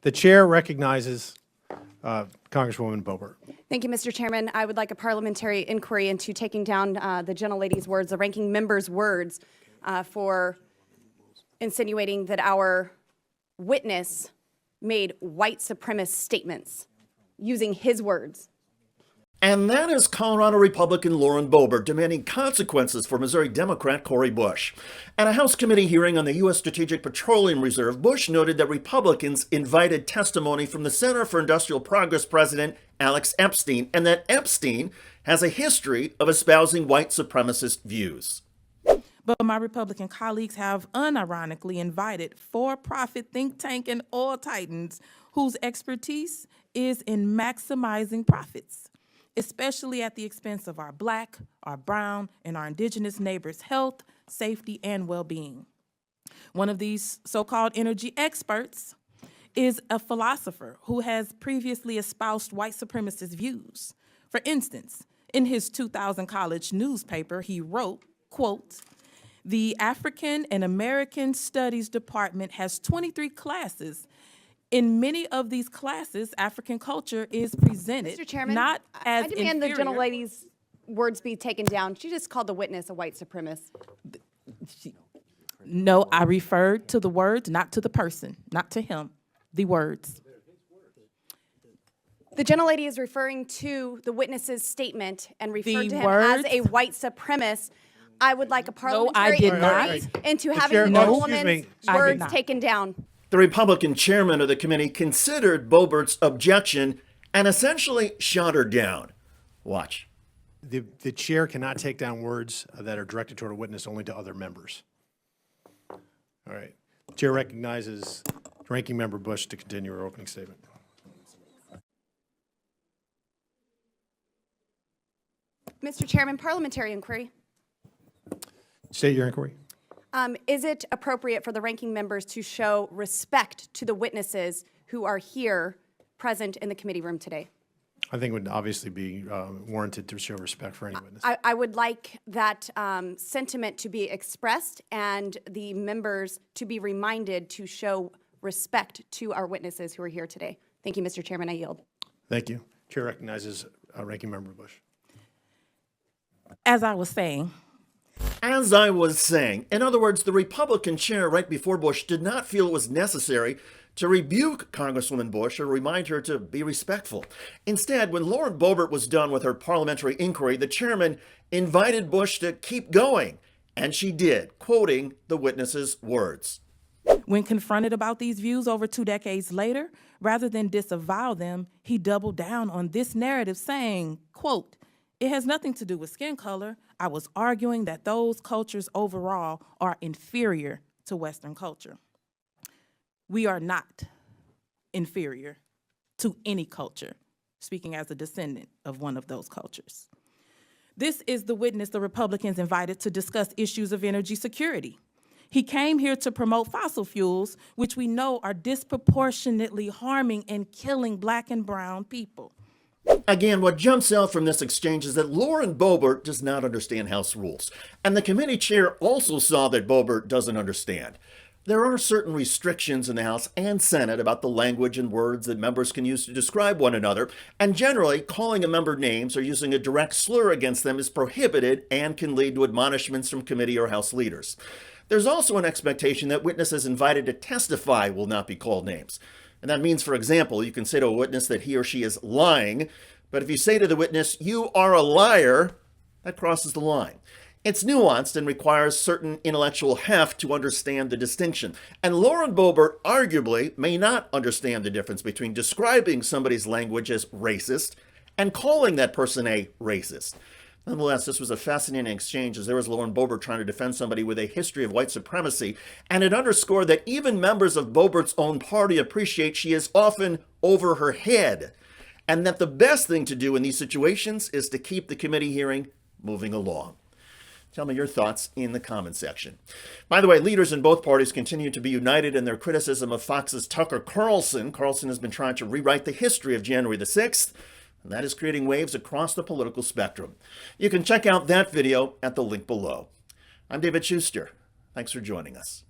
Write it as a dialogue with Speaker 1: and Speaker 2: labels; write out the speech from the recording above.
Speaker 1: The chair recognizes Congresswoman Boebert.
Speaker 2: Thank you, Mr. Chairman. I would like a parliamentary inquiry into taking down the gentlelady's words, the ranking member's words, for insinuating that our witness made white supremacist statements using his words.
Speaker 3: And that is Colorado Republican Lauren Boebert demanding consequences for Missouri Democrat Cori Bush. At a House committee hearing on the U.S. Strategic Petroleum Reserve, Bush noted that Republicans invited testimony from the Center for Industrial Progress president Alex Epstein, and that Epstein has a history of espousing white supremacist views.
Speaker 4: But my Republican colleagues have unironically invited for-profit think tank and oil titans whose expertise is in maximizing profits, especially at the expense of our Black, our brown, and our indigenous neighbors' health, safety, and well-being. One of these so-called energy experts is a philosopher who has previously espoused white supremacist views. For instance, in his 2000 college newspaper, he wrote, quote, "The African and American Studies Department has 23 classes. In many of these classes, African culture is presented
Speaker 2: Mr. Chairman,
Speaker 4: not as
Speaker 2: I demand
Speaker 4: inferior."
Speaker 2: the gentlelady's words be taken down. She just called the witness a white supremacist.
Speaker 4: No, I referred to the words, not to the person, not to him, the words.
Speaker 2: The gentlelady is referring to the witness's statement and referred to him
Speaker 4: words?
Speaker 2: as a white supremacist. I would like a parliamentary
Speaker 4: did
Speaker 2: inquiry
Speaker 4: not.
Speaker 2: into
Speaker 1: The
Speaker 2: having
Speaker 1: chair-
Speaker 2: the
Speaker 1: no, excuse
Speaker 2: woman's
Speaker 1: me.
Speaker 4: I did
Speaker 2: words
Speaker 4: not.
Speaker 2: taken down.
Speaker 3: The Republican chairman of the committee considered Boebert's objection and essentially shot her down. Watch.
Speaker 1: The chair cannot take down words that are directed toward a witness, only to other members. All right. The chair recognizes Ranking Member Bush to continue her opening statement.
Speaker 2: Mr. Chairman, parliamentary inquiry.
Speaker 1: State your inquiry.
Speaker 2: Is it appropriate for the ranking members to show respect to the witnesses who are here present in the committee room today?
Speaker 1: I think it would obviously be warranted to show respect for any witness.
Speaker 2: I would like that sentiment to be expressed and the members to be reminded to show respect to our witnesses who are here today. Thank you, Mr. Chairman. I yield.
Speaker 1: Thank you. Chair recognizes Ranking Member Bush.
Speaker 4: As I was saying,
Speaker 3: In other words, the Republican chair right before Bush did not feel it was necessary to rebuke Congresswoman Bush or remind her to be respectful. Instead, when Lauren Boebert was done with her parliamentary inquiry, the chairman invited Bush to keep going, and she did, quoting the witness's words.
Speaker 4: when confronted about these views over 2 decades later, rather than disavow them, he doubled down on this narrative saying, quote, "It has nothing to do with skin color. I was arguing that those cultures overall are inferior to Western culture." We are not inferior to any culture, speaking as a descendant of one of those cultures. This is the witness the Republicans invited to discuss issues of energy security. He came here to promote fossil fuels, which we know are disproportionately harming and killing Black and brown people.
Speaker 3: Again, what jumps out from this exchange is that Lauren Boebert does not understand House rules. And the committee chair also saw that Boebert doesn't understand. There are certain restrictions in the House and Senate about the language and words that members can use to describe one another, and generally, calling a member names or using a direct slur against them is prohibited and can lead to admonishments from committee or House leaders. There's also an expectation that witnesses invited to testify will not be called names. And that means, for example, you can say to a witness that he or she is lying, but if you say to the witness, "You are a liar," that crosses the line. It's nuanced and requires certain intellectual heft to understand the distinction. And Lauren Boebert arguably may not understand the difference between describing somebody's language as racist and calling that person a racist. Nonetheless, this was a fascinating exchange as there was Lauren Boebert trying to defend somebody with a history of white supremacy, and it underscored that even members of Boebert's own party appreciate she is often over her head, and that the best thing to do in these situations is to keep the committee hearing moving along. Tell me your thoughts in the comment section. By the way, leaders in both parties continue to be united in their criticism of Fox's Tucker Carlson. Carlson has been trying to rewrite the history of January the 6th, and that is creating waves across the political spectrum. You can check out that video at the link below. I'm David Shuster. Thanks for joining us.